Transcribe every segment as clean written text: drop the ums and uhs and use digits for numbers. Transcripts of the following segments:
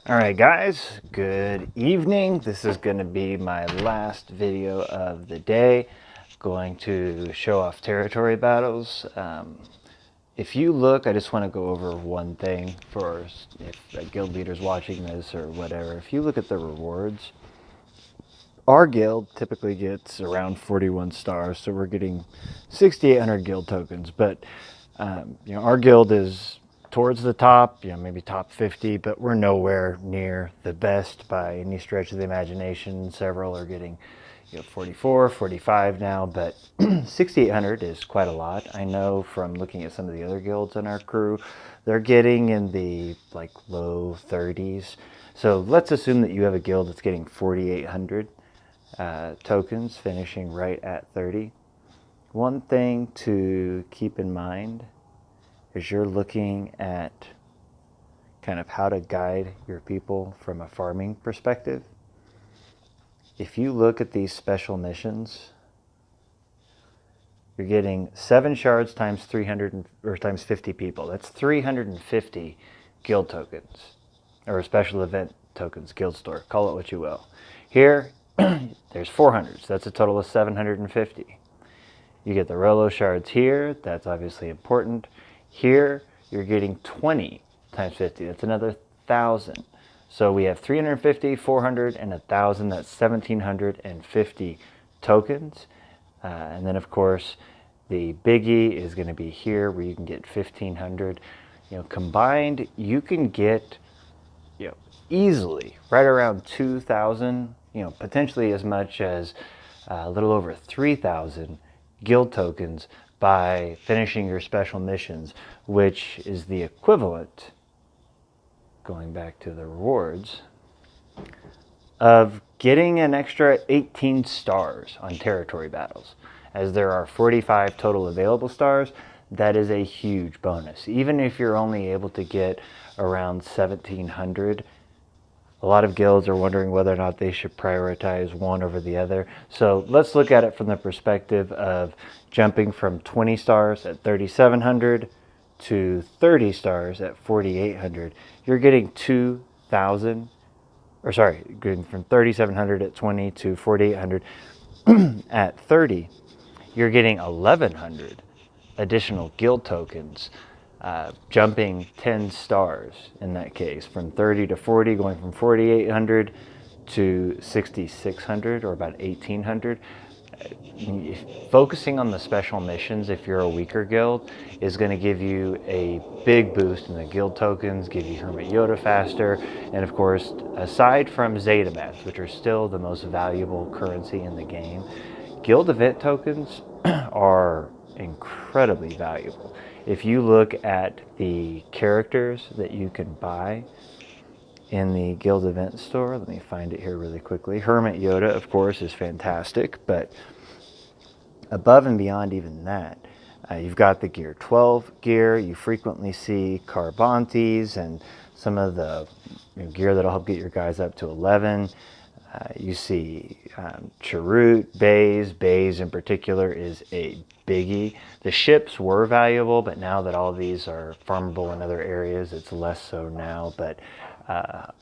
Alright guys, good evening. This is going to be my last video of the day. Going to show off territory battles. If you look, I just want to go over one thing for if a guild leader's watching this or whatever. If you look at the rewards, our guild typically gets around 41 stars, so we're getting 6,800 guild tokens. But our guild is towards the top, maybe top 50, but we're nowhere near the best by any stretch of the imagination. Several are getting 44, 45 now, but 6,800 is quite a lot. I know from looking at some of the other guilds in our crew, they're getting in the low 30s. So let's assume that you have a guild that's getting 4,800 tokens, finishing right at 30. One thing to keep in mind is you're looking at kind of how to guide your people from a farming perspective. If you look at these special missions, you're getting 7 shards times 300 or times 50 people. That's 350 guild tokens, or special event tokens, guild store, call it what you will. Here, there's 400, so that's a total of 750. You get the Rolo shards here, that's obviously important. Here, you're getting 20 times 50, that's another 1,000. So we have 350, 400, and 1,000, that's 1,750 tokens. And then of course, the biggie is going to be here where you can get 1,500. Combined, you can get easily right around 2,000, potentially as much as a little over 3,000 guild tokens by finishing your special missions, which is the equivalent, going back to the rewards, of getting an extra 18 stars on territory battles. As there are 45 total available stars, that is a huge bonus. Even if you're only able to get around 1,700, a lot of guilds are wondering whether or not they should prioritize one over the other. So let's look at it from the perspective of jumping from 20 stars at 3,700 to 30 stars at 4,800. You're getting 2,000, or sorry, going from 3,700 at 20 to 4,800 at 30. You're getting 1,100 additional guild tokens, jumping 10 stars in that case, from 30 to 40, going from 4,800 to 6,600, or about 1,800. Focusing on the special missions, if you're a weaker guild, is going to give you a big boost in the guild tokens, give you Hermit Yoda faster, and of course, aside from Zeta Bats, which are still the most valuable currency in the game, guild event tokens are incredibly valuable. If you look at the characters that you can buy in the guild event store, let me find it here really quickly. Hermit Yoda, of course, is fantastic, but above and beyond even that, you've got the Gear 12 gear. You frequently see Carbantes and some of the gear that'll help get your guys up to 11. You see Chirrut, Bays. Bays in particular is a biggie. The ships were valuable, but now that all of these are farmable in other areas, it's less so now. But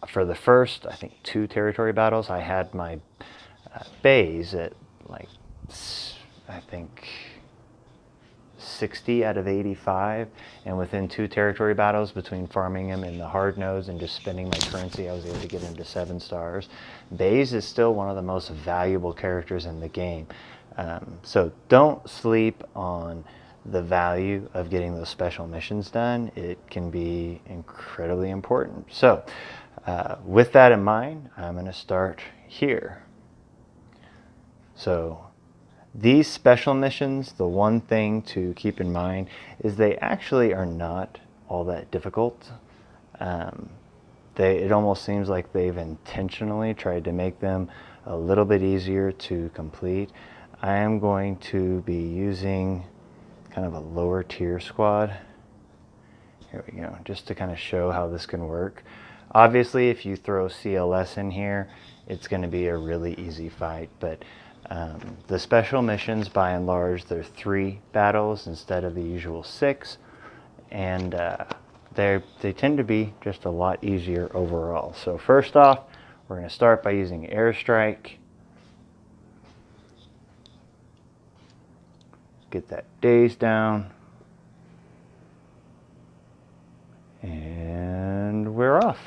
for the first, I think, 2 territory battles, I had my Bays at I think 60 out of 85, and within 2 territory battles, between farming him in the hard nose and just spending my currency, I was able to get him to 7 stars. Baze is still one of the most valuable characters in the game. So don't sleep on the value of getting those special missions done. It can be incredibly important. So with that in mind, I'm going to start here. So these special missions, the one thing to keep in mind is they actually are not all that difficult. It almost seems like they've intentionally tried to make them a little bit easier to complete. I am going to be using kind of a lower tier squad. Here we go, just to kind of show how this can work. Obviously, if you throw CLS in here, it's going to be a really easy fight, but the special missions, by and large, they're 3 battles instead of the usual 6, and they tend to be just a lot easier overall. So first off, we're going to start by using airstrike. Get that daze down. And we're off.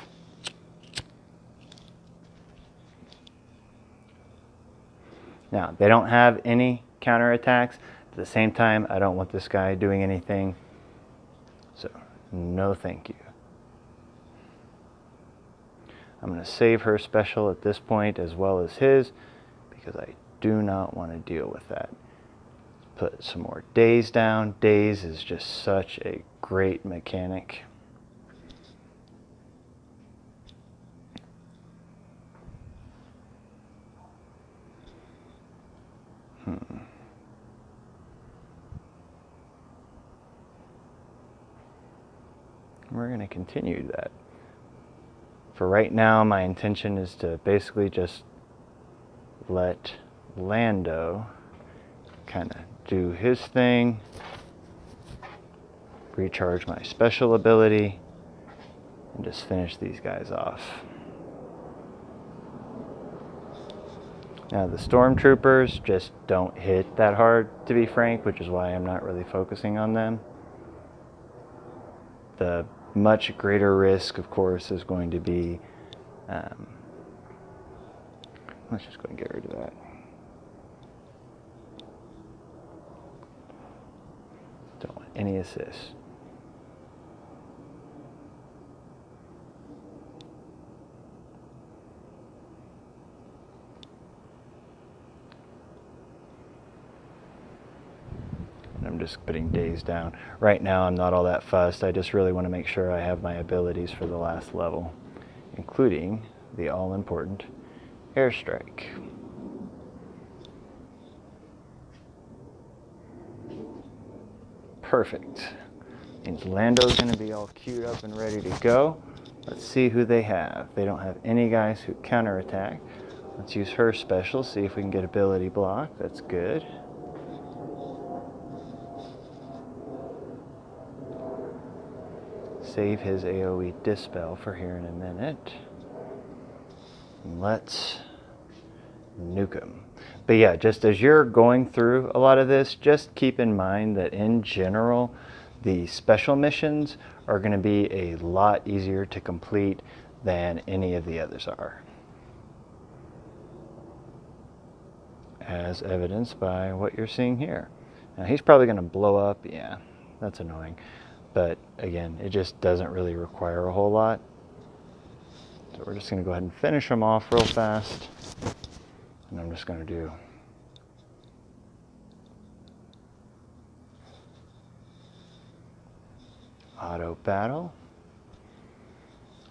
Now, they don't have any counterattacks. At the same time, I don't want this guy doing anything. So, no thank you. I'm going to save her special at this point as well as his, because I do not want to deal with that. Put some more daze down. Daze is just such a great mechanic. We're going to continue that. For right now, my intention is to basically just let Lando kind of do his thing, recharge my special ability, and just finish these guys off. Now the stormtroopers just don't hit that hard, to be frank, which is why I'm not really focusing on them. The much greater risk, of course, is going to be, let's just go and get rid of that. Don't want any assists. I'm just putting days down. Right now I'm not all that fussed. I just really want to make sure I have my abilities for the last level, including the all-important airstrike. Perfect. Means Lando's going to be all queued up and ready to go. Let's see who they have. They don't have any guys who counterattack. Let's use her special, see if we can get ability block. That's good. Save his AoE dispel for here in a minute. Let's nuke him. But yeah, just as you're going through a lot of this, just keep in mind that in general, the special missions are going to be a lot easier to complete than any of the others are. As evidenced by what you're seeing here. Now he's probably going to blow up. Yeah, that's annoying. But again, it just doesn't really require a whole lot. So we're just going to go ahead and finish him off real fast. And I'm just going to do auto battle.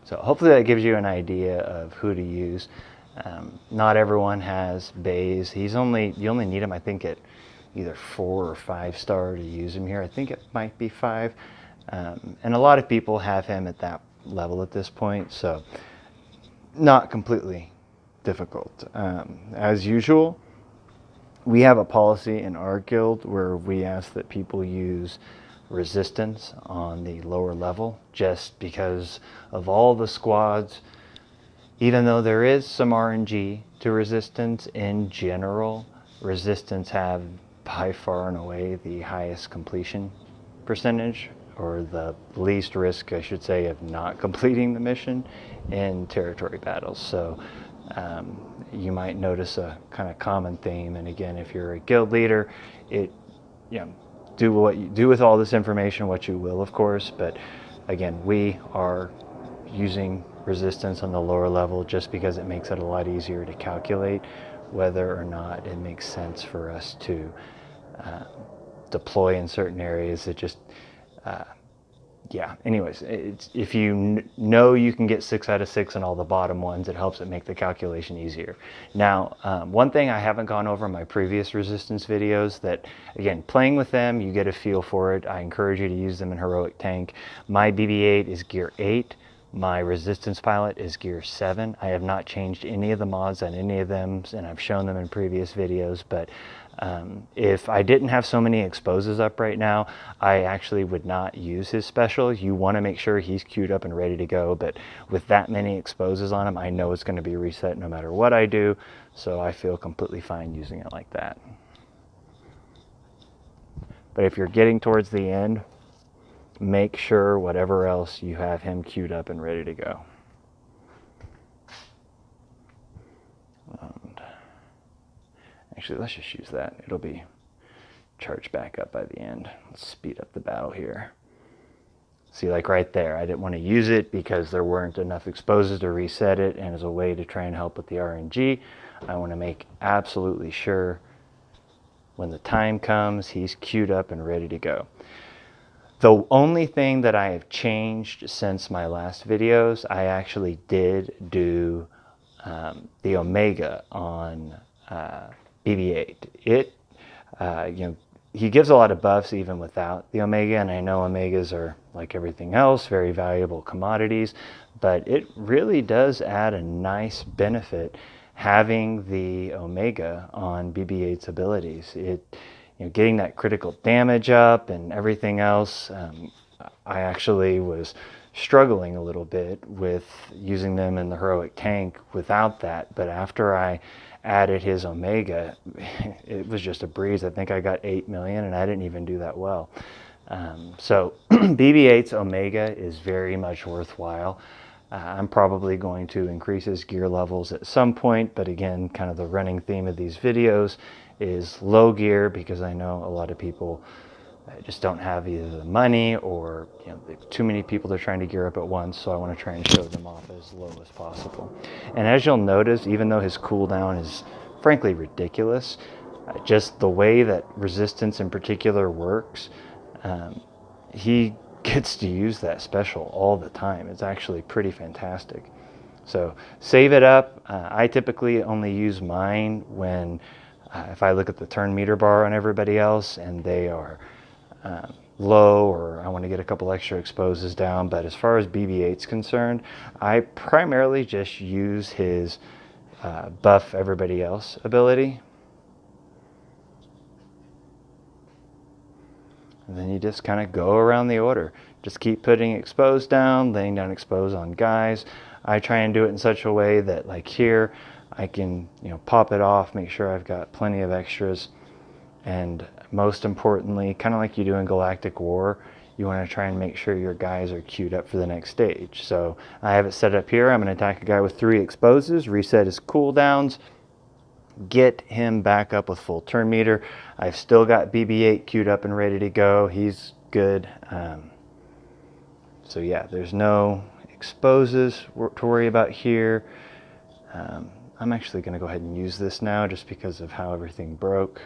So hopefully that gives you an idea of who to use. Not everyone has bays. You only need him, I think, at either 4 or 5 star to use him here. I think it might be 5. And a lot of people have him at that level at this point, so not completely difficult. As usual, we have a policy in our guild where we ask that people use resistance on the lower level, just because of all the squads. Even though there is some RNG to resistance, in general, resistance have by far and away the highest completion percentage, or the least risk, I should say, of not completing the mission in territory battles. So you might notice a kind of common theme. And again, if you're a guild leader, do what you do with all this information, what you will, of course. But again, we are using resistance on the lower level just because it makes it a lot easier to calculate whether or not it makes sense for us to deploy in certain areas. It just anyways, if you know you can get 6 out of 6 on all the bottom ones, it helps it make the calculation easier. Now, one thing I haven't gone over in my previous resistance videos, that again, playing with them, you get a feel for it. I encourage you to use them in heroic tank. My BB-8 is gear 8. My resistance pilot is gear 7. I have not changed any of the mods on any of them, and I've shown them in previous videos, but If I didn't have so many exposes up right now, I actually would not use his special. You want to make sure he's queued up and ready to go, but with that many exposes on him, I know it's going to be reset no matter what I do, so I feel completely fine using it like that. But if you're getting towards the end, make sure whatever else you have him queued up and ready to go. Actually, let's just use that. It'll be charged back up by the end. Let's speed up the battle here. See, like right there, I didn't want to use it because there weren't enough exposes to reset it, and as a way to try and help with the RNG, I want to make absolutely sure when the time comes, he's queued up and ready to go. The only thing that I have changed since my last videos, I actually did do the Omega on BB-8. It, he gives a lot of buffs even without the Omega, and I know Omegas are, like everything else, very valuable commodities, but it really does add a nice benefit having the Omega on BB-8's abilities. Getting that critical damage up and everything else, I actually was struggling a little bit with using them in the heroic tank without that, but after I added his Omega, it was just a breeze. I think I got 8 million and I didn't even do that well. So BB-8's Omega is very much worthwhile. I'm probably going to increase his gear levels at some point, but again, kind of the running theme of these videos is low gear, because I know a lot of people just don't have either the money or too many people they're trying to gear up at once, so I want to try and show them off as low as possible. And as you'll notice, even though his cooldown is frankly ridiculous, just the way that resistance in particular works, he gets to use that special all the time. It's actually pretty fantastic. So save it up. I typically only use mine when if I look at the turn meter bar on everybody else and they are low, or I want to get a couple extra exposes down. But as far as BB-8's concerned, I primarily just use his buff everybody else ability. And then you just kind of go around the order. Just keep putting expose down, laying down expose on guys. I try and do it in such a way that, like here, I can pop it off, make sure I've got plenty of extras. And most importantly, kind of like you do in Galactic War, you want to try and make sure your guys are queued up for the next stage. So I have it set up here. I'm going to attack a guy with 3 exposes, reset his cooldowns, get him back up with full turn meter. I've still got BB-8 queued up and ready to go. He's good. So yeah, there's no exposes to worry about here. I'm actually going to go ahead and use this now just because of how everything broke.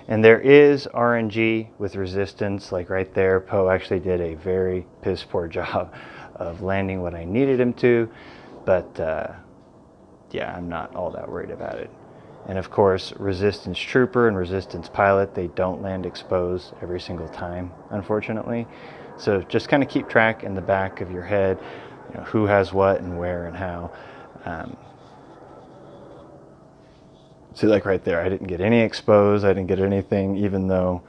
And there is RNG with resistance, like right there. Poe actually did a very piss poor job of landing what I needed him to, but yeah, I'm not all that worried about it. And of course, Resistance Trooper and Resistance Pilot, they don't land exposed every single time, unfortunately. So just kind of keep track in the back of your head, who has what and where and how. See, like right there, I didn't get any expose, I didn't get anything, even though,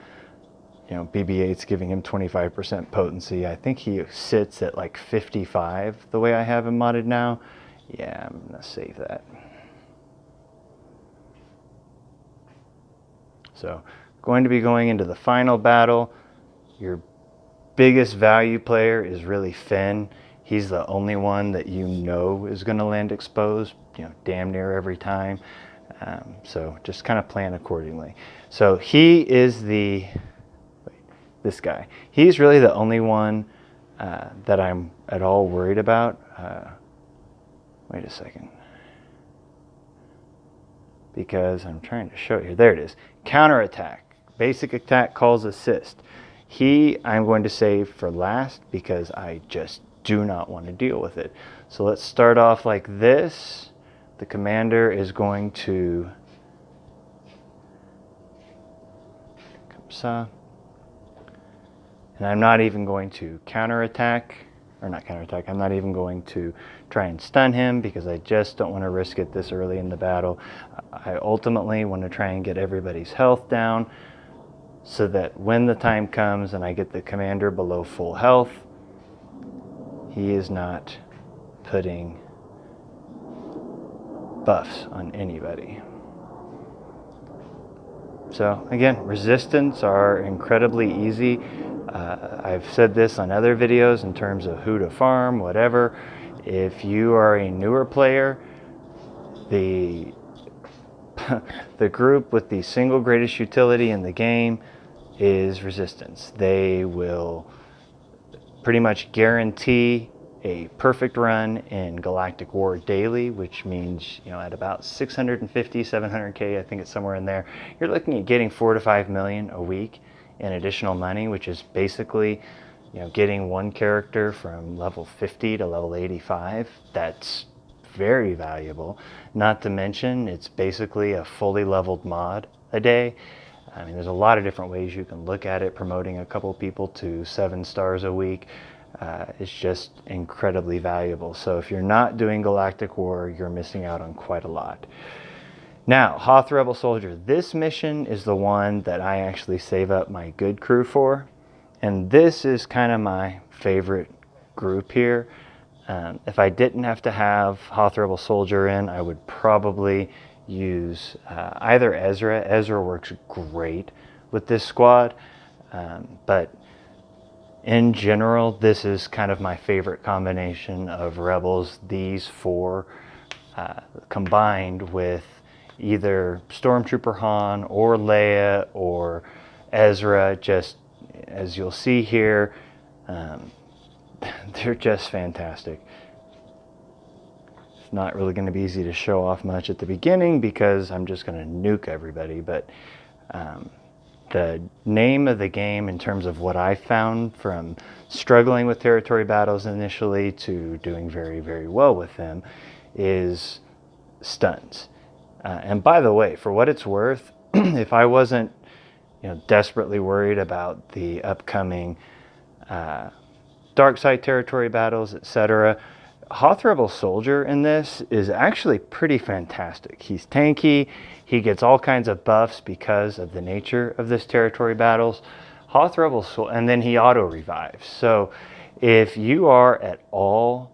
BB-8's giving him 25% potency. I think he sits at like 55 the way I have him modded now. Yeah, I'm gonna save that. So, going to be going into the final battle. Your biggest value player is really Finn. He's the only one that is gonna land exposed, damn near every time. So just kind of plan accordingly. So he is this guy. He's really the only one that I'm at all worried about. Wait a second. Because I'm trying to show you. There it is. Counterattack. Basic attack calls assist. I'm going to save for last because I just do not want to deal with it. So let's start off like this. The commander is going to and I'm not even going to counterattack or not counterattack, I'm not even going to try and stun him because I just don't want to risk it this early in the battle. I ultimately want to try and get everybody's health down so that when the time comes and I get the commander below full health, he is not putting buffs on anybody. So again, resistance are incredibly easy. I've said this on other videos in terms of who to farm, whatever. If you are a newer player, the the group with the single greatest utility in the game is resistance. They will pretty much guarantee a perfect run in Galactic War daily, which means, at about 650, 700K, I think it's somewhere in there, you're looking at getting 4 to 5 million a week in additional money, which is basically, getting one character from level 50 to level 85. That's very valuable. Not to mention, it's basically a fully leveled mod a day. I mean, there's a lot of different ways you can look at it. Promoting a couple people to 7 stars a week is just incredibly valuable. So if you're not doing Galactic War, you're missing out on quite a lot. Now, Hoth Rebel Soldier. This mission is the one that I actually save up my good crew for. And this is kind of my favorite group here. If I didn't have to have Hoth Rebel Soldier in, I would probably use either Ezra. Ezra works great with this squad, but in general, this is kind of my favorite combination of rebels. These 4 combined with either Stormtrooper Han or Leia or Ezra, just as you'll see here, they're just fantastic. It's not really going to be easy to show off much at the beginning because I'm just going to nuke everybody, but the name of the game in terms of what I found from struggling with territory battles initially to doing very, very well with them is stuns. And by the way, for what it's worth, if I wasn't desperately worried about the upcoming dark side territory battles, etc., Hoth Rebel Soldier in this is actually pretty fantastic. He's tanky. He gets all kinds of buffs because of the nature of this territory battles. Hoth Rebel Soldier, and then he auto revives. So if you are at all,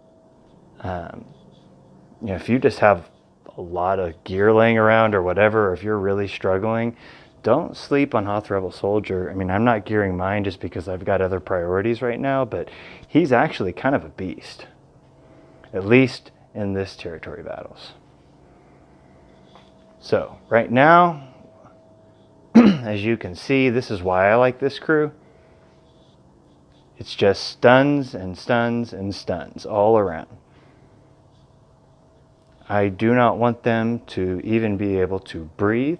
if you just have a lot of gear laying around or whatever, or if you're really struggling, don't sleep on Hoth Rebel Soldier. I mean, I'm not gearing mine just because I've got other priorities right now, but he's actually kind of a beast, at least in this territory battles. So right now, as you can see, this is why I like this crew. It's just stuns and stuns and stuns all around. I do not want them to even be able to breathe.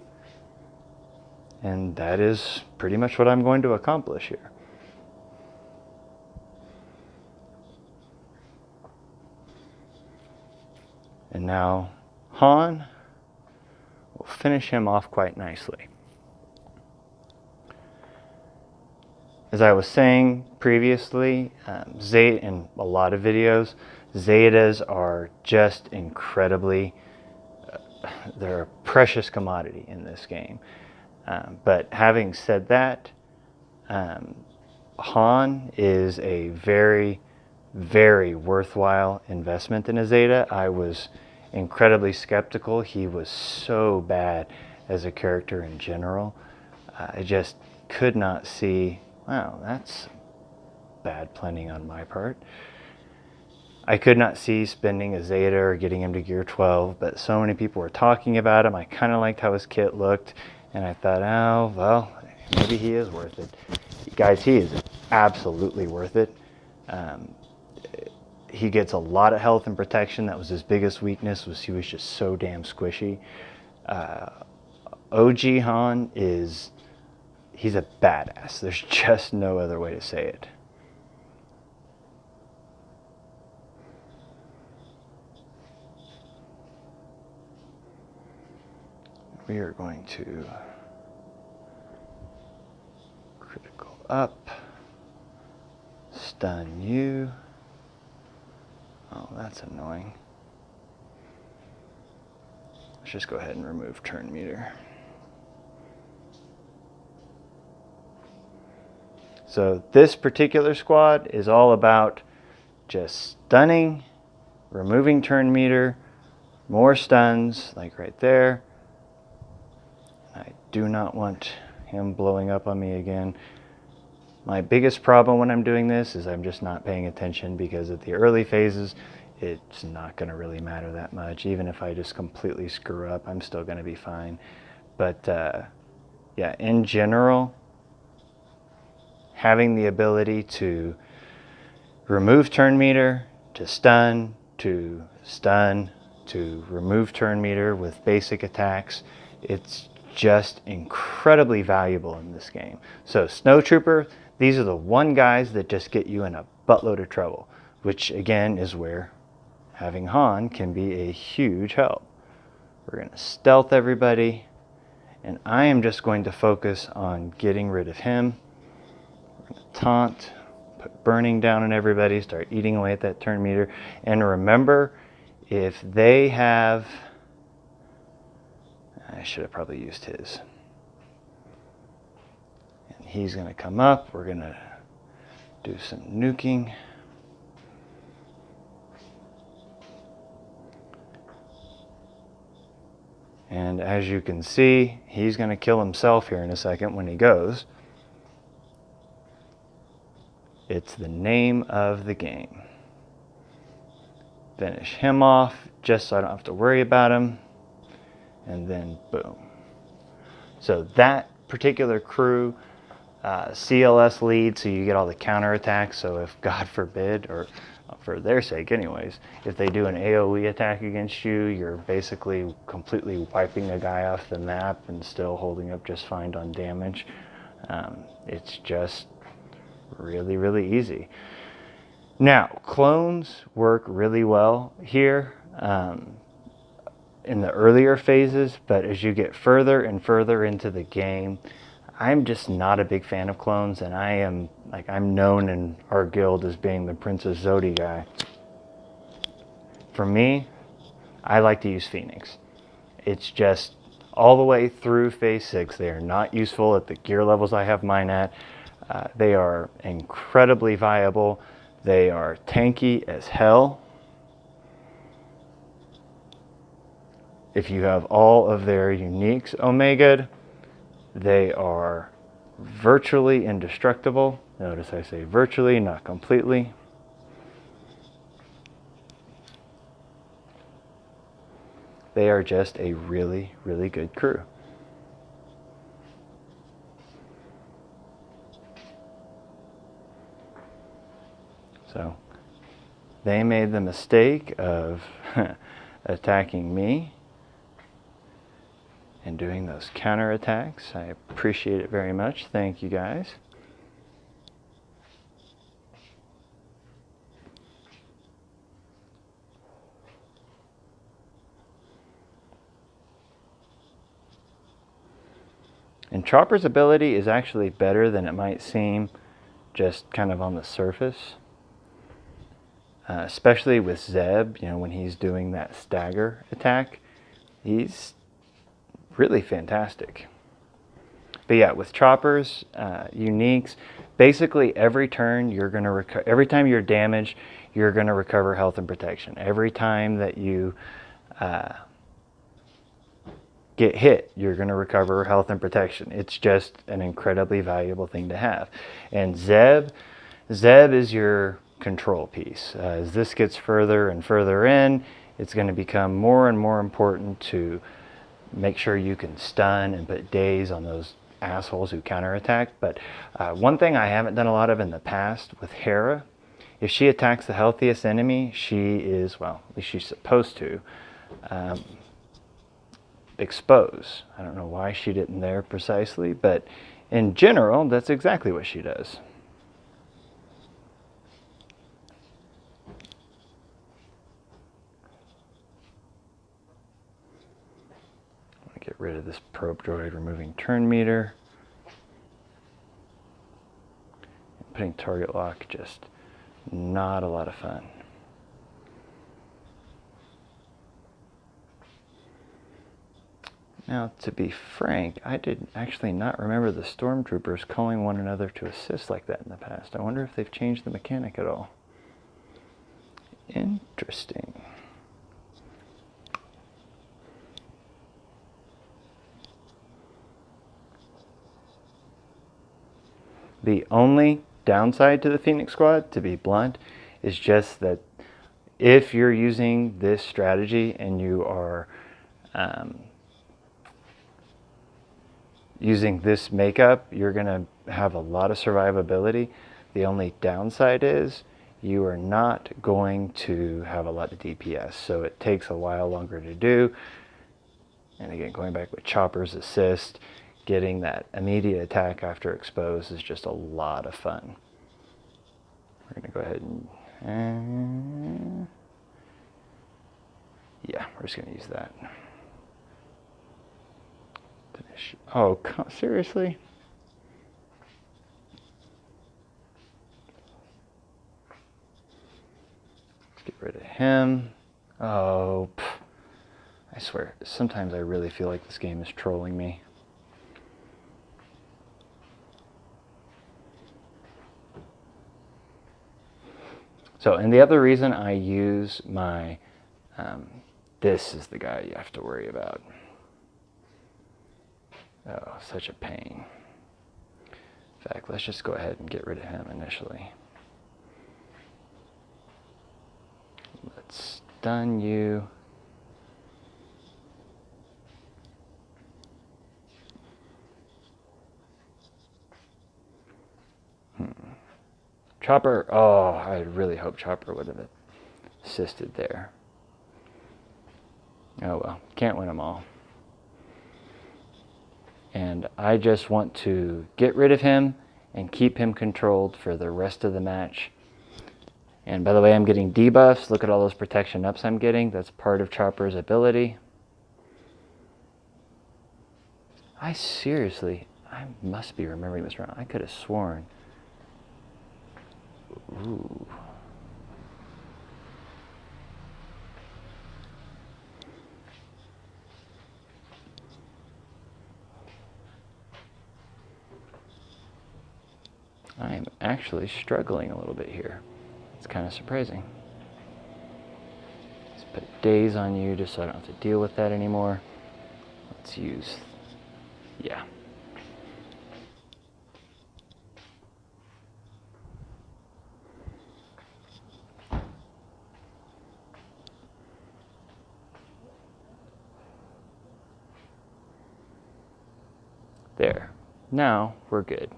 And that is pretty much what I'm going to accomplish here. And now Han will finish him off quite nicely. As I was saying previously, Zeta, in a lot of videos, Zetas are just incredibly, they're a precious commodity in this game. But having said that, Han is a very, very worthwhile investment in a Zeta. I was incredibly skeptical. He was so bad as a character in general. I just could not see, wow, that's bad planning on my part. I could not see spending a Zeta or getting him to gear 12, but so many people were talking about him. I kind of liked how his kit looked, and I thought, oh, well, maybe he is worth it. Guys, he is absolutely worth it. He gets a lot of health and protection. That was his biggest weakness, was he was just so damn squishy. OG Han he's a badass. There's just no other way to say it. We are going to critical up, stun you, Oh, that's annoying. Let's just go ahead and remove turn meter. So this particular squad is all about just stunning, removing turn meter, more stuns, like right there. I do not want him blowing up on me again. My biggest problem when I'm doing this is I'm just not paying attention, because at the early phases, it's not going to really matter that much. Even if I just completely screw up, I'm still going to be fine. But yeah, in general, having the ability to remove turn meter, to stun, to remove turn meter with basic attacks, it's just incredibly valuable in this game. So Snowtrooper, these are the one guys that just get you in a buttload of trouble, which again is where having Han can be a huge help. We're going to stealth everybody, and I am just going to focus on getting rid of him. We're going to taunt, put burning down on everybody, start eating away at that turn meter. And remember, if they have... I should have probably used his. And he's going to come up. We're going to do some nuking. And as you can see, he's going to kill himself here in a second when he goes. It's the name of the game. Finish him off just so I don't have to worry about him. And then boom. So that particular crew, CLS lead, so you get all the counterattacks. So if God forbid, or for their sake anyways, if they do an AoE attack against you, you're basically completely wiping a guy off the map and still holding up just fine on damage. It's just really, really easy. Now, clones work really well here in the earlier phases, but as you get further and further into the game, I'm just not a big fan of clones, and I'm known in our guild as being the Princess Zodi guy. For me, I like to use Phoenix. It's just all the way through phase 6, they are not useful at the gear levels I have mine at. They are incredibly viable. They are tanky as hell. If you have all of their uniques Omega'd, they are virtually indestructible. Notice I say virtually, not completely. They are just a really, really good crew. So they made the mistake of attacking me and doing those counterattacks. I appreciate it very much. Thank you guys. And Chopper's ability is actually better than it might seem, just kind of on the surface. Especially with Zeb, when he's doing that stagger attack, he's really fantastic. But yeah, with Chopper's uniques, basically every turn you're going to every time you're damaged, you're going to recover health and protection. Every time that you get hit, you're going to recover health and protection. It's just an incredibly valuable thing to have. And Zeb is your control piece. As this gets further and further in, it's going to become more and more important to make sure you can stun and put daze on those assholes who counterattack. But one thing I haven't done a lot of in the past with Hera, if she attacks the healthiest enemy, she is, well, at least she's supposed to, expose. I don't know why she didn't there precisely, but in general, that's exactly what she does. Get rid of this probe droid, removing turn meter. Putting target lock, just not a lot of fun. Now, to be frank, I did actually not remember the stormtroopers calling one another to assist like that in the past. I wonder if they've changed the mechanic at all. Interesting. The only downside to the Phoenix Squad, to be blunt, is just that if you're using this strategy and you are using this makeup, you're going to have a lot of survivability. The only downside is you are not going to have a lot of DPS, so it takes a while longer to do. And again, going back with Chopper's assist, getting that immediate attack after expose is just a lot of fun. We're going to go ahead and yeah, we're just going to use that. Finish. Oh, seriously? Let's get rid of him. Oh, I swear, sometimes I really feel like this game is trolling me. So, and the other reason I use my, this is the guy you have to worry about. Oh, such a pain. In fact, let's just go ahead and get rid of him initially. Let's stun you. Chopper, oh, I really hope Chopper would have assisted there. Oh well, can't win them all. And I just want to get rid of him and keep him controlled for the rest of the match. And by the way, I'm getting debuffs. Look at all those protection ups I'm getting. That's part of Chopper's ability. I must be remembering this wrong. I could have sworn. Ooh. I am actually struggling a little bit here. It's kind of surprising. Let's put days on you just so I don't have to deal with that anymore. Let's use, yeah. There. Now we're good.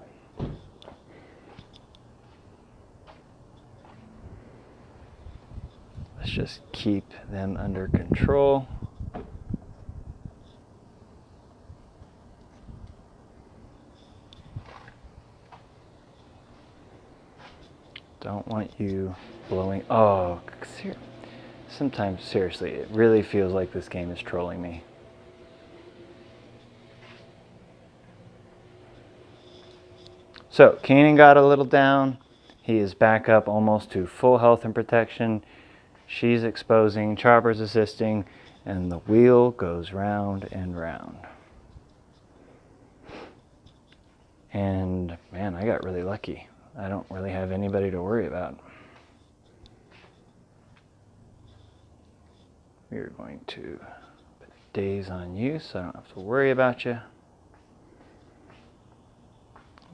Let's just keep them under control. Don't want you blowing. Oh, sometimes, seriously, it really feels like this game is trolling me. So, Kanan got a little down. He is back up almost to full health and protection. She's exposing, Chopper's assisting, and the wheel goes round and round. And, man, I got really lucky. I don't really have anybody to worry about. We're going to put days on you so I don't have to worry about you.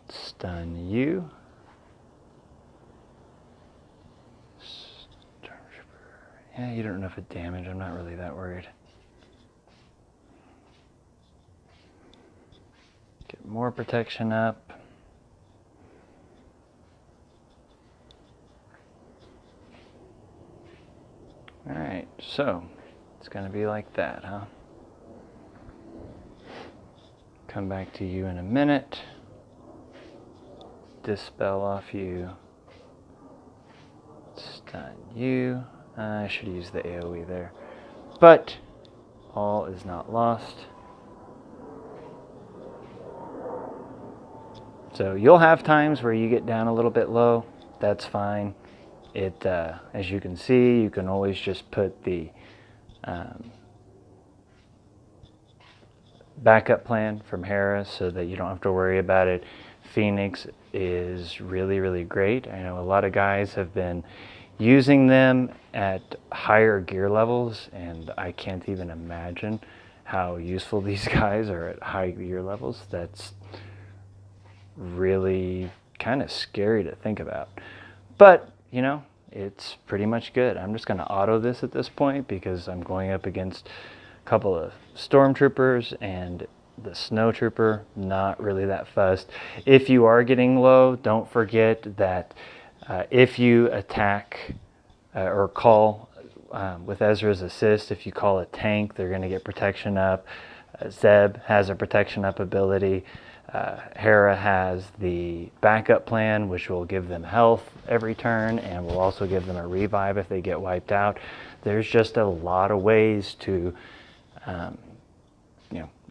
Stun you. Yeah, you don't know if it damage. I'm not really that worried. Get more protection up. Alright, so it's going to be like that, huh? Come back to you in a minute. Dispel off you. Stun you. I should use the AoE there. But all is not lost. So you'll have times where you get down a little bit low. That's fine. It, as you can see, you can always just put the backup plan from Hera so that you don't have to worry about it. Phoenix is really, really great. I know a lot of guys have been using them at higher gear levels, and I can't even imagine how useful these guys are at high gear levels. That's really kind of scary to think about. But, you know, it's pretty much good. I'm just going to auto this at this point because I'm going up against a couple of stormtroopers and the snowtrooper. Not really that fussed. If you are getting low, don't forget that if you attack or call with Ezra's assist, if you call a tank, they're going to get protection up. Zeb has a protection up ability. Hera has the backup plan, which will give them health every turn and will also give them a revive if they get wiped out. There's just a lot of ways to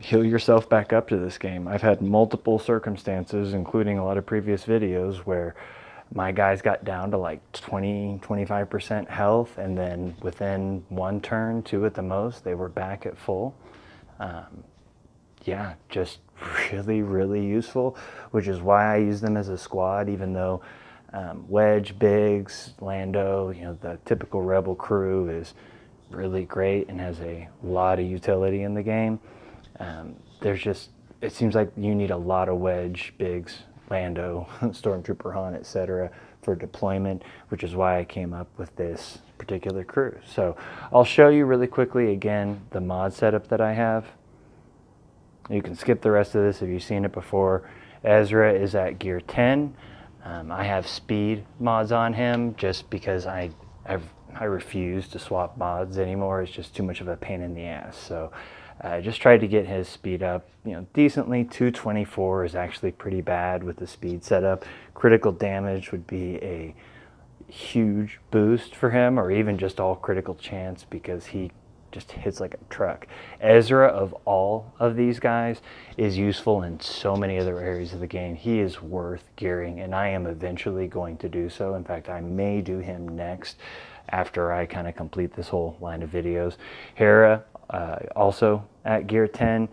heal yourself back up to this game. I've had multiple circumstances, including a lot of previous videos, where my guys got down to like 20-25% health, and then within one turn, two at the most, they were back at full. Yeah, just really, really useful, which is why I use them as a squad, even though Wedge, Biggs, Lando, the typical Rebel crew is really great and has a lot of utility in the game. It seems like you need a lot of Wedge, Biggs, Lando, Stormtrooper Han, etc. for deployment, which is why I came up with this particular crew. So I'll show you really quickly again the mod setup that I have. You can skip the rest of this if you've seen it before. Ezra is at gear 10. I have speed mods on him just because I refuse to swap mods anymore. It's just too much of a pain in the ass. So I just tried to get his speed up, decently. 224 is actually pretty bad with the speed setup. Critical damage would be a huge boost for him, or even just all critical chance, because he just hits like a truck. Ezra, of all of these guys, is useful in so many other areas of the game. He is worth gearing, and I am eventually going to do so. In fact, I may do him next after I kind of complete this whole line of videos. Hera, also at gear 10.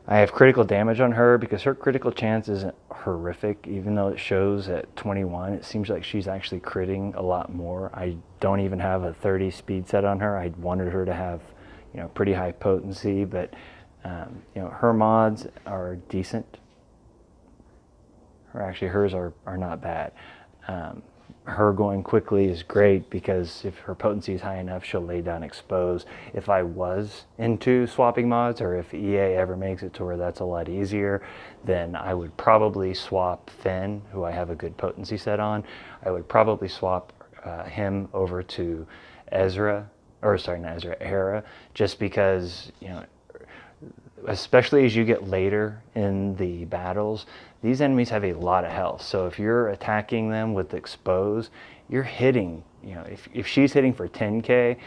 I have critical damage on her because her critical chance isn't horrific. Even though it shows at 21, it seems like she's actually critting a lot more. I don't even have a 30 speed set on her. I wanted her to have, pretty high potency, but her mods are decent. Or actually, hers are not bad. Her going quickly is great because if her potency is high enough, she'll lay down expose. If I was into swapping mods, or if EA ever makes it to where that's a lot easier, then I would probably swap Finn, who I have a good potency set on. I would probably swap him over to Hera, just because, especially as you get later in the battles, these enemies have a lot of health. So if you're attacking them with expose, you're hitting, if she's hitting for 10k,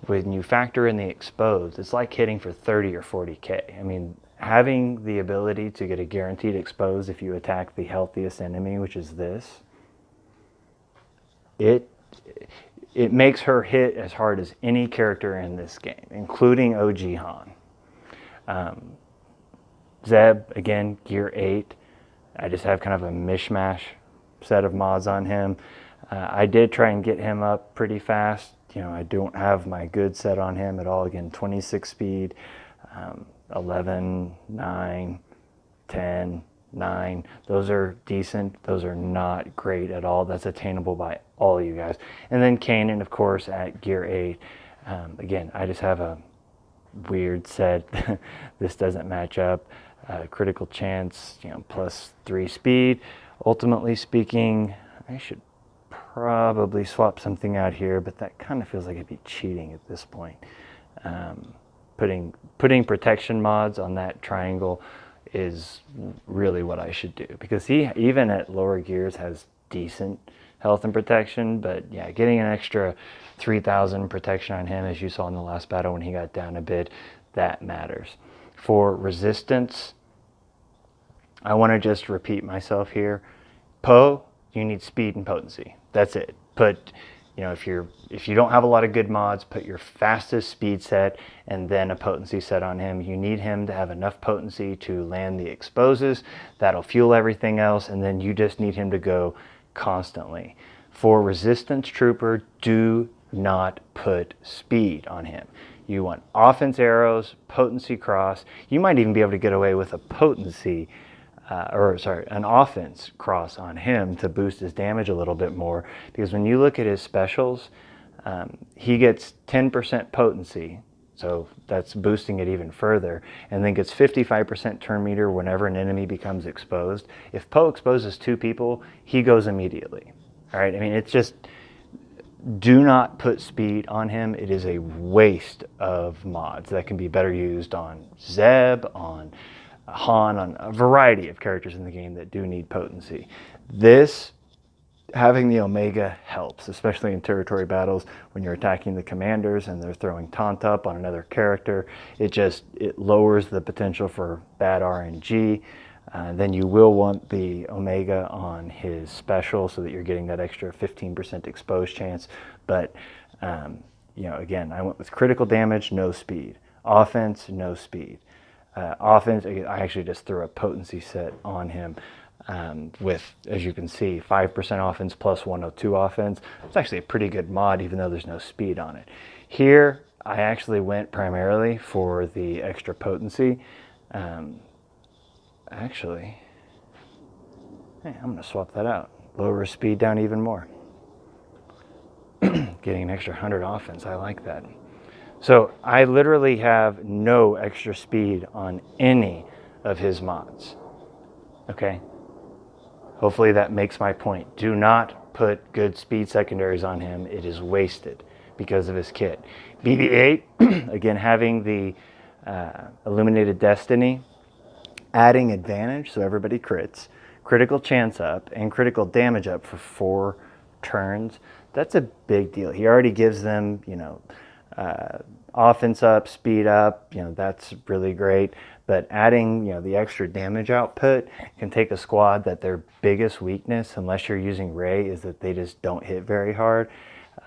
when you factor in the expose, it's like hitting for 30 or 40k. I mean, having the ability to get a guaranteed expose if you attack the healthiest enemy, which is this, it makes her hit as hard as any character in this game, including OG Han. Zeb, again, gear 8. I just have kind of a mishmash set of mods on him. I did try and get him up pretty fast. I don't have my good set on him at all. Again, 26 speed, 11, 9, 10, 9. Those are decent. Those are not great at all. That's attainable by all of you guys. And then Kanan, of course, at gear 8. Again, I just have a weird set. This doesn't match up. Critical chance, plus 3 speed. Ultimately speaking, I should probably swap something out here, but that kind of feels like it'd be cheating at this point. Putting protection mods on that triangle is really what I should do, because he, even at lower gears, has decent health and protection. But yeah, getting an extra 3,000 protection on him, as you saw in the last battle when he got down a bit, that matters. For resistance, I want to just repeat myself here. Poe, you need speed and potency. That's it. But You know, if you don't have a lot of good mods, put your fastest speed set and then a potency set on him. You need him to have enough potency to land the exposes. That'll fuel everything else, and then you just need him to go constantly. For Resistance Trooper, do not put speed on him. You want offense arrows, potency cross. You might even be able to get away with a potency an offense cross on him to boost his damage a little bit more, because when you look at his specials, he gets 10% potency, so that's boosting it even further, and then gets 55% turn meter whenever an enemy becomes exposed. If Poe exposes 2 people, he goes immediately. All right, I mean, it's just, do not put speed on him. It is a waste of mods that can be better used on Zeb, on Han, on a variety of characters in the game that do need potency. This, having the Omega helps, especially in territory battles when you're attacking the commanders and they're throwing taunt up on another character. It lowers the potential for bad RNG. Then you will want the Omega on his special so that you're getting that extra 15% exposed chance. But you know, again, I went with critical damage, no speed. Offense, no speed. Offense, I actually just threw a potency set on him with, as you can see, 5% offense plus 102 offense. It's actually a pretty good mod, even though there's no speed on it. Here, I actually went primarily for the extra potency. Actually, hey, I'm going to swap that out. Lower speed down even more. Getting an extra 100 offense, I like that. So I literally have no extra speed on any of his mods. Okay? Hopefully that makes my point. Do not put good speed secondaries on him. It is wasted because of his kit. BB-8, again, having the Illuminated Destiny, adding advantage so everybody crits, critical chance up, and critical damage up for 4 turns. That's a big deal. He already gives them, you know, offense up, speed up, you know, that's really great. But adding, you know, the extra damage output can take a squad that their biggest weakness, unless you're using Rey, is that they just don't hit very hard.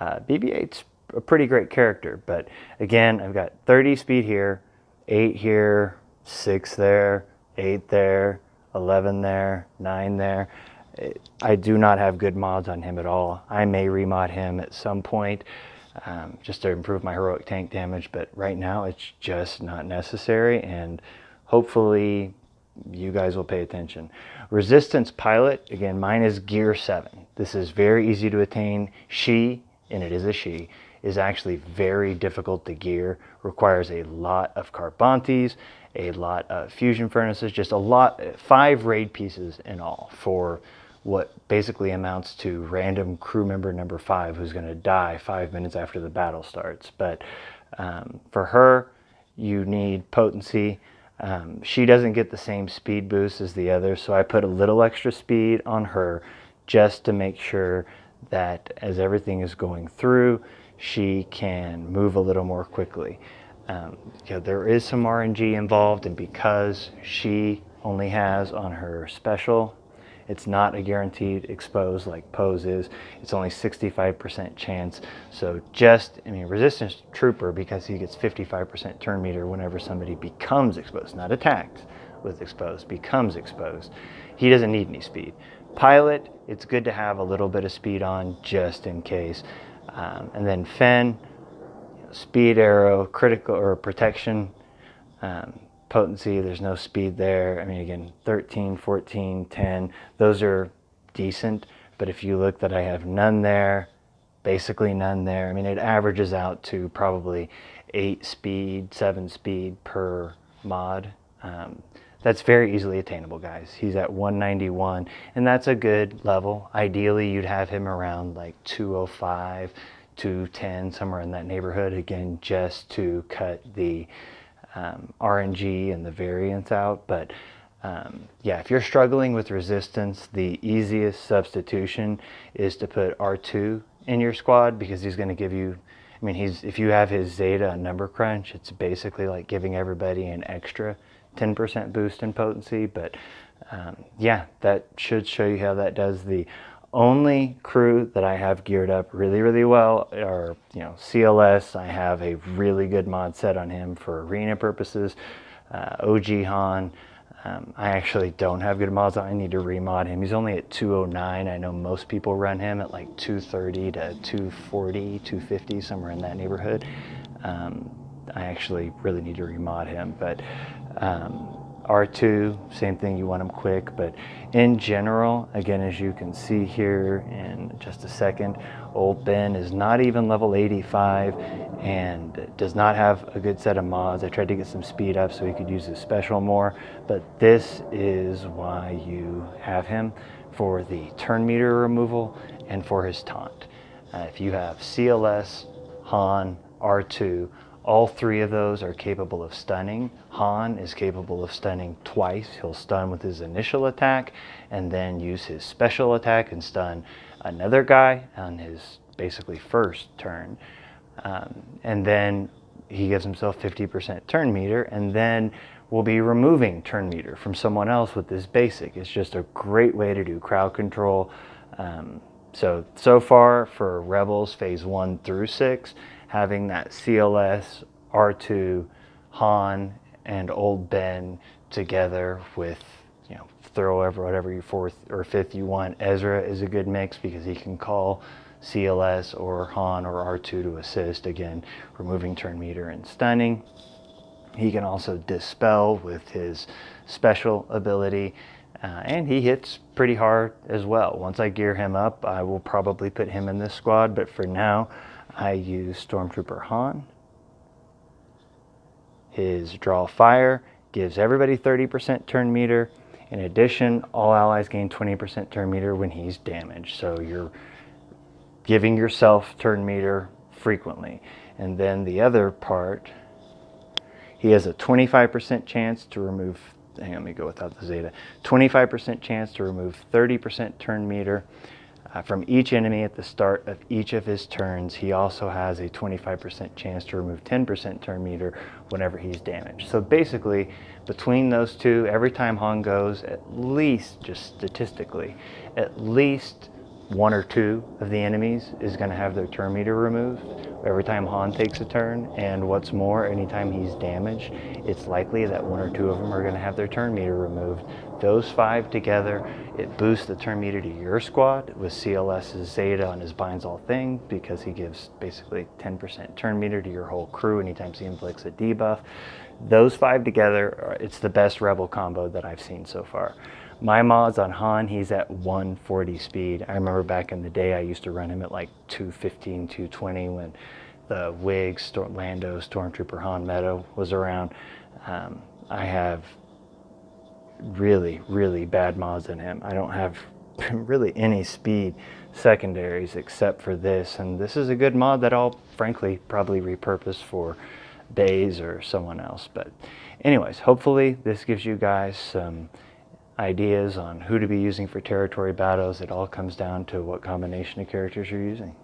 BB-8's a pretty great character, but again, I've got 30 speed here, 8 here, 6 there, 8 there, 11 there, 9 there. I do not have good mods on him at all. I may remod him at some point, just to improve my heroic tank damage, but right now it's just not necessary, and hopefully you guys will pay attention. Resistance Pilot, again, mine is gear 7. This is very easy to attain. She, and it is a she, is actually very difficult to gear, requires a lot of Carbantes, a lot of fusion furnaces, just a lot, 5 raid pieces in all for what basically amounts to random crew member number 5 who's going to die 5 minutes after the battle starts. But for her, you need potency. She doesn't get the same speed boost as the others, so I put a little extra speed on her just to make sure that as everything is going through, she can move a little more quickly. You know, there is some RNG involved, and because she only has on her special, it's not a guaranteed expose like Poe's is. It's only 65% chance. So just, I mean, Resistance Trooper, because he gets 55% turn meter whenever somebody becomes exposed, not attacked with exposed, becomes exposed. He doesn't need any speed. Pilot, it's good to have a little bit of speed on just in case. And then Fen, you know, speed arrow, critical or protection, potency, there's no speed there. I mean, again, 13, 14, 10, those are decent. But if you look that I have none there, basically none there, I mean, it averages out to probably 8 speed, 7 speed per mod. That's very easily attainable, guys. He's at 191, and that's a good level. Ideally, you'd have him around like 205, 210, somewhere in that neighborhood, again, just to cut the RNG and the variance out. But yeah, if you're struggling with resistance, the easiest substitution is to put R2 in your squad, because he's going to give you, I mean, if you have his Zeta number crunch, it's basically like giving everybody an extra 10% boost in potency. But yeah, that should show you how that does. The only crew that I have geared up really well are, CLS. I have a really good mod set on him for arena purposes. OG Han. I actually don't have good mods on. I need to remod him. He's only at 209. I know most people run him at like 230 to 240, 250, somewhere in that neighborhood. I actually really need to remod him, but R2, same thing, you want him quick, but in general, again, as you can see here in just a second, old Ben is not even level 85 and does not have a good set of mods. I tried to get some speed up so he could use his special more, but this is why you have him, for the turn meter removal and for his taunt. If you have CLS, Han, R2, all three of those are capable of stunning. Han is capable of stunning twice. He'll stun with his initial attack and then use his special attack and stun another guy on his basically first turn. And then he gives himself 50% turn meter, and then we'll be removing turn meter from someone else with this basic. It's just a great way to do crowd control. So far for Rebels phase 1 through 6, having that CLS, R2, Han, and old Ben together with, throw whatever your fourth or fifth you want. Ezra is a good mix because he can call CLS or Han or R2 to assist, again, removing turn meter and stunning. He can also dispel with his special ability, and he hits pretty hard as well. Once I gear him up, I will probably put him in this squad, but for now, I use Stormtrooper Han. His draw fire gives everybody 30% turn meter. In addition, all allies gain 20% turn meter when he's damaged. So you're giving yourself turn meter frequently. And then the other part, he has a 25% chance to remove, hang on, let me go without the Zeta, 25% chance to remove 30% turn meter from each enemy at the start of each of his turns. He also has a 25% chance to remove 10% turn meter whenever he's damaged. So basically, between those two, every time Han goes, at least, just statistically, at least one or two of the enemies is going to have their turn meter removed every time Han takes a turn. And what's more, anytime he's damaged, it's likely that one or two of them are going to have their turn meter removed. Those 5 together, it boosts the turn meter to your squad with CLS's Zeta on his binds all thing, because he gives basically 10% turn meter to your whole crew anytime he inflicts a debuff. Those 5 together, it's the best Rebel combo that I've seen so far. My mods on Han, he's at 140 speed. I remember back in the day I used to run him at like 215, 220 when the Wigs, Lando, Stormtrooper Han meta was around. I have really bad mods in him. I don't have really any speed secondaries except for this, and this is a good mod that I'll frankly probably repurpose for Baze or someone else. But anyways, hopefully this gives you guys some ideas on who to be using for territory battles. It all comes down to what combination of characters you're using.